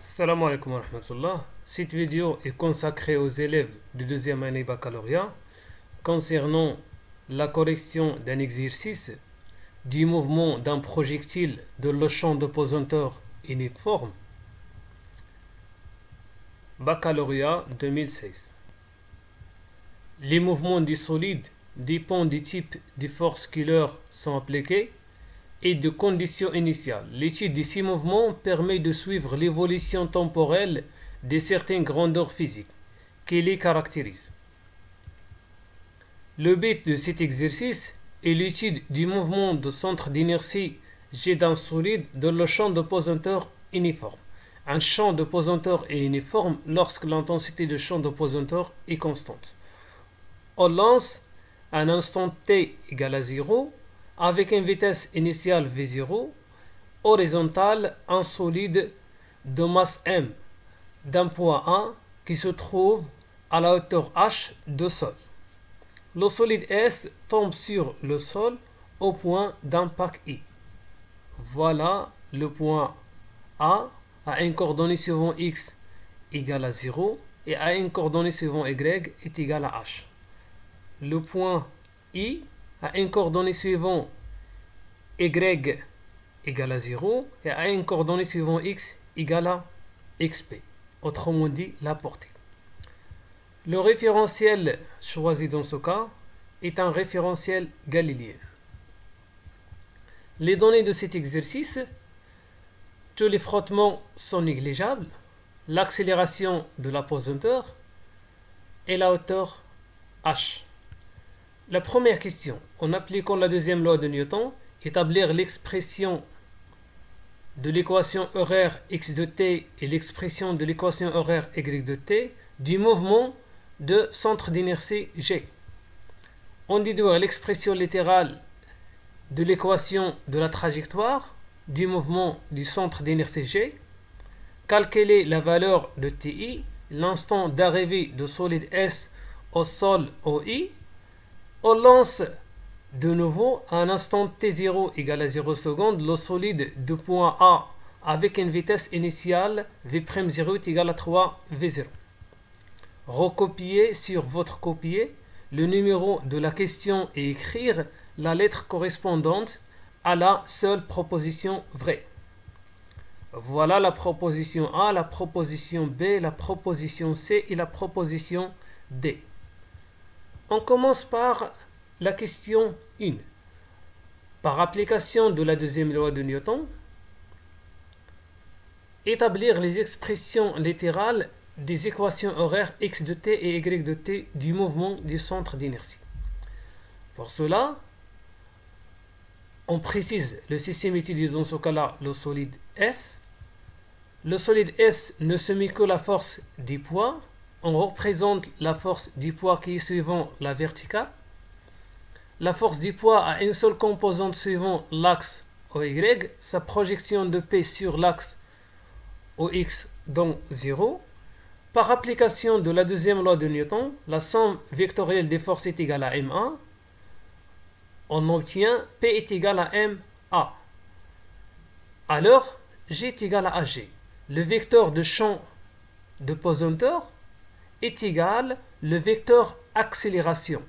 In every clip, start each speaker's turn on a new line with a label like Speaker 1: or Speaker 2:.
Speaker 1: Salam alaikum wa rahmatullah. Cette vidéo est consacrée aux élèves de deuxième année baccalauréat concernant la correction d'un exercice du mouvement d'un projectile de le champ de pesanteur uniforme. Baccalauréat 2016. Les mouvements du solide dépendent du type de forces qui leur sont appliquées et de conditions initiales. L'étude de ces mouvements permet de suivre l'évolution temporelle de certaines grandeurs physiques qui les caractérisent. Le but de cet exercice est l'étude du mouvement de centre d'inertie G d'un solide dans le champ de pesanteur uniforme. Un champ de pesanteur est uniforme lorsque l'intensité de champ de pesanteur est constante. On lance à un instant t égale à 0 avec une vitesse initiale v0 horizontale un solide de masse m d'un point A qui se trouve à la hauteur h de sol. Le solide S tombe sur le sol au point d'impact I. Voilà le point A à une coordonnée suivant x égale à 0 et à une coordonnée suivant y est égal à h. Le point I à une coordonnée suivant y égale à 0 et à une coordonnée suivant x égale à xp, autrement dit la portée. Le référentiel choisi dans ce cas est un référentiel galiléen. Les données de cet exercice: tous les frottements sont négligeables, l'accélération de la pesanteur et la hauteur h. La première question, en appliquant la deuxième loi de Newton, établir l'expression de l'équation horaire x de t et l'expression de l'équation horaire y de t du mouvement de centre d'inertie G. On déduire l'expression littérale de l'équation de la trajectoire du mouvement du centre d'inertie G. Calculer la valeur de TI, l'instant d'arrivée de solide S au sol OI. On lance de nouveau à un instant t0 égale à 0 secondes le solide de point A avec une vitesse initiale v'0 est égale à 3 v0. Recopier sur votre copier le numéro de la question et écrire la lettre correspondante à la seule proposition vraie. Voilà la proposition A, la proposition B, la proposition C et la proposition D. On commence par la question 1. Par application de la deuxième loi de Newton, établir les expressions littérales des équations horaires x de t et y de t du mouvement du centre d'inertie. Pour cela, on précise le système utilisé dans ce cas-là, le solide S. Le solide S ne soumet que la force du poids. On représente la force du poids qui est suivant la verticale. La force du poids a une seule composante suivant l'axe OY. Sa projection de P sur l'axe OX donc 0. Par application de la deuxième loi de Newton, la somme vectorielle des forces est égale à MA. On obtient P est égal à MA. Alors, G est égal à AG. Le vecteur de champ de pesanteur est égal le vecteur accélération.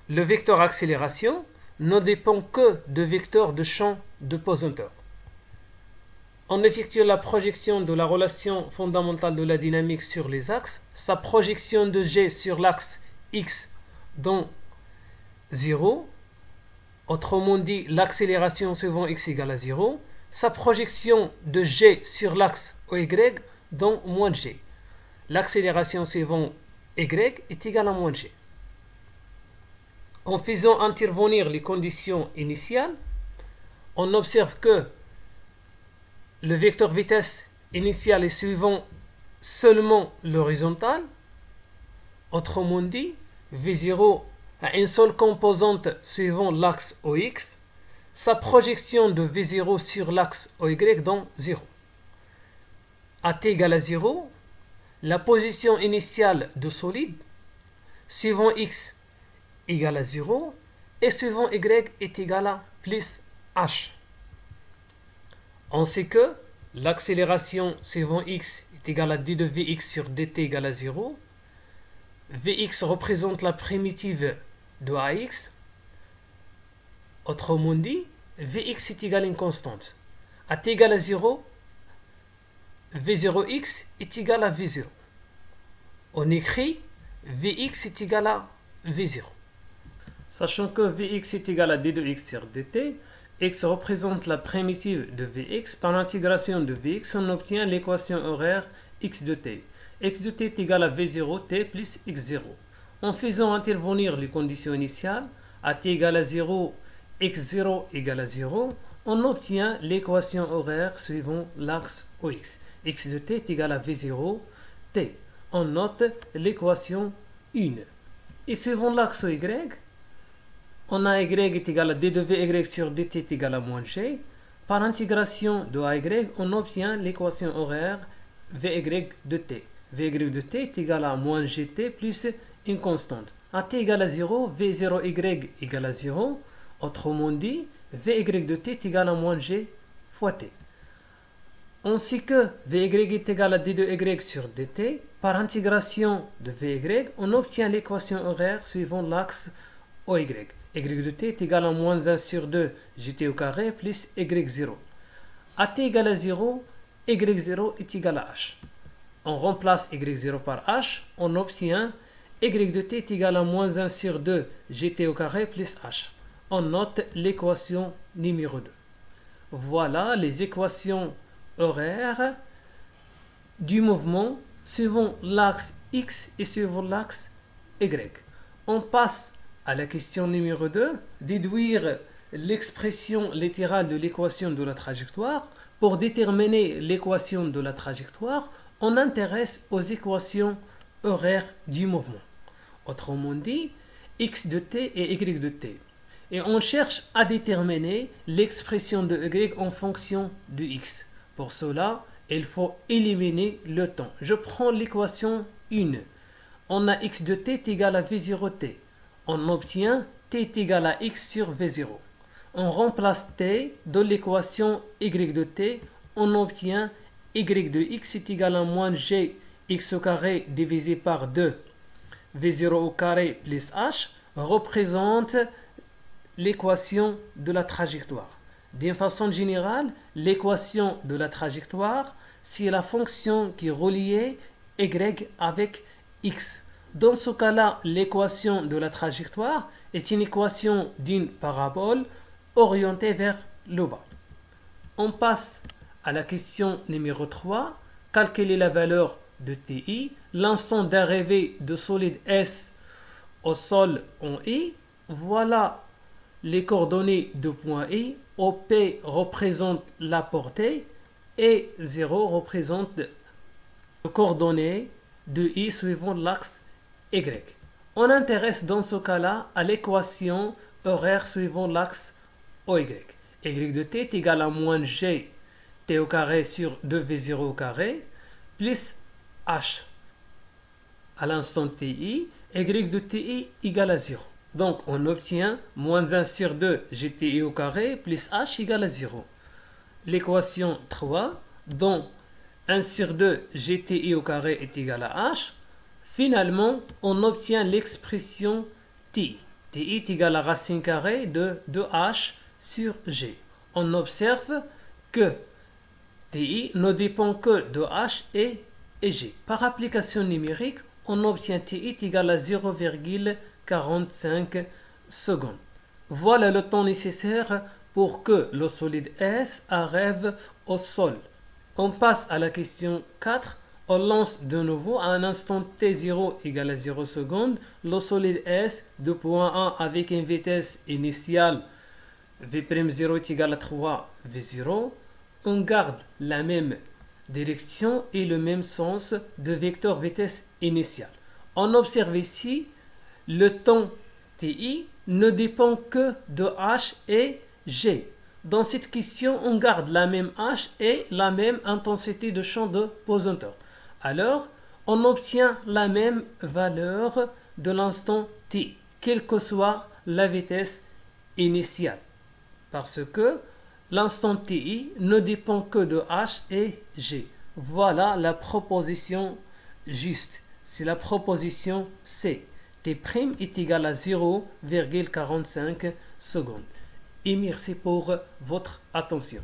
Speaker 1: Le vecteur accélération ne dépend que de vecteur de champ de pesanteur. On effectue la projection de la relation fondamentale de la dynamique sur les axes. Sa projection de G sur l'axe X dans 0. Autrement dit, l'accélération suivant X égale à 0. Sa projection de G sur l'axe Y dans moins G. L'accélération suivant Y est égale à moins G. En faisant intervenir les conditions initiales, on observe que le vecteur vitesse initiale est suivant seulement l'horizontale. Autrement dit, V0 a une seule composante suivant l'axe OX. Sa projection de V0 sur l'axe OY dans 0. À t égale à 0, la position initiale de solide suivant X égale à 0 et suivant Y est égal à plus H. On sait que l'accélération suivant x est égale à d de vx sur dt égale à 0. Vx représente la primitive de ax. Autrement dit, Vx est égal à une constante. À t égale à 0, V0x est égal à V0. On écrit Vx est égal à V0. Sachant que Vx est égal à d de x sur dt, x représente la primitive de Vx. Par l'intégration de Vx, on obtient l'équation horaire x de t. X de t est égal à V0t plus x0. En faisant intervenir les conditions initiales, à t égale à 0, x0 égale à 0, on obtient l'équation horaire suivant l'axe OX. X de t est égal à V0 t. On note l'équation 1. Et suivant l'axe Y, on a y est égal à d de vy sur dt est égal à moins g. Par intégration de ay, on obtient l'équation horaire vy de t. Vy de t est égal à moins gt plus une constante. À t égale à 0, v0y égale à 0. Autrement dit, vy de t est égal à moins g fois t. On sait que vy est égal à d de y sur dt. Par intégration de vy, on obtient l'équation horaire suivant l'axe oy. Y de t est égal à moins 1 sur 2 gt au carré plus y0. À t égale à 0, y0 est égal à h. On remplace y0 par h, on obtient y de t est égal à moins 1 sur 2 gt au carré plus h. On note l'équation numéro 2. Voilà les équations horaires du mouvement suivant l'axe x et suivant l'axe y. On passe à la question numéro 2, déduire l'expression littérale de l'équation de la trajectoire. Pour déterminer l'équation de la trajectoire, on intéresse aux équations horaires du mouvement. Autrement dit, x de t et y de t. Et on cherche à déterminer l'expression de y en fonction de x. Pour cela, il faut éliminer le temps. Je prends l'équation 1. On a x de t est égal à v0t. On obtient t est égal à x sur v0. On remplace t dans l'équation y de t. On obtient y de x est égal à moins g x au carré divisé par 2 v0 au carré plus h représente l'équation de la trajectoire. D'une façon générale, l'équation de la trajectoire, c'est la fonction qui est reliée y avec x. Dans ce cas-là, l'équation de la trajectoire est une équation d'une parabole orientée vers le bas. On passe à la question numéro 3. Calculer la valeur de TI, l'instant d'arrivée de solide S au sol en I. Voilà les coordonnées de point I. OP représente la portée et 0 représente les coordonnées de I suivant l'axe Y. On intéresse dans ce cas-là à l'équation horaire suivant l'axe OY. Y de t est égal à moins g t au carré sur 2v0 au carré plus h. À l'instant ti, y de ti égale à 0. Donc on obtient moins 1 sur 2 gti au carré plus h égale à 0. L'équation 3, dont 1 sur 2 gti au carré est égal à h. Finalement, on obtient l'expression ti. Ti est égal à racine carrée de 2h sur g. On observe que ti ne dépend que de h et g. Par application numérique, on obtient ti est égal à 0,45 secondes. Voilà le temps nécessaire pour que le solide S arrive au sol. On passe à la question 4. On lance de nouveau à un instant t0 égale à 0 secondes le solide S de point 1 avec une vitesse initiale v'0 est égal à 3 v0. On garde la même direction et le même sens de vecteur vitesse initiale. On observe ici le temps ti ne dépend que de h et g. Dans cette question, on garde la même h et la même intensité de champ de pesanteur. Alors, on obtient la même valeur de l'instant t, quelle que soit la vitesse initiale. Parce que L'instant TI ne dépend que de H et G. Voilà la proposition juste. C'est la proposition C. T' est égal à 0,45 secondes. Et merci pour votre attention.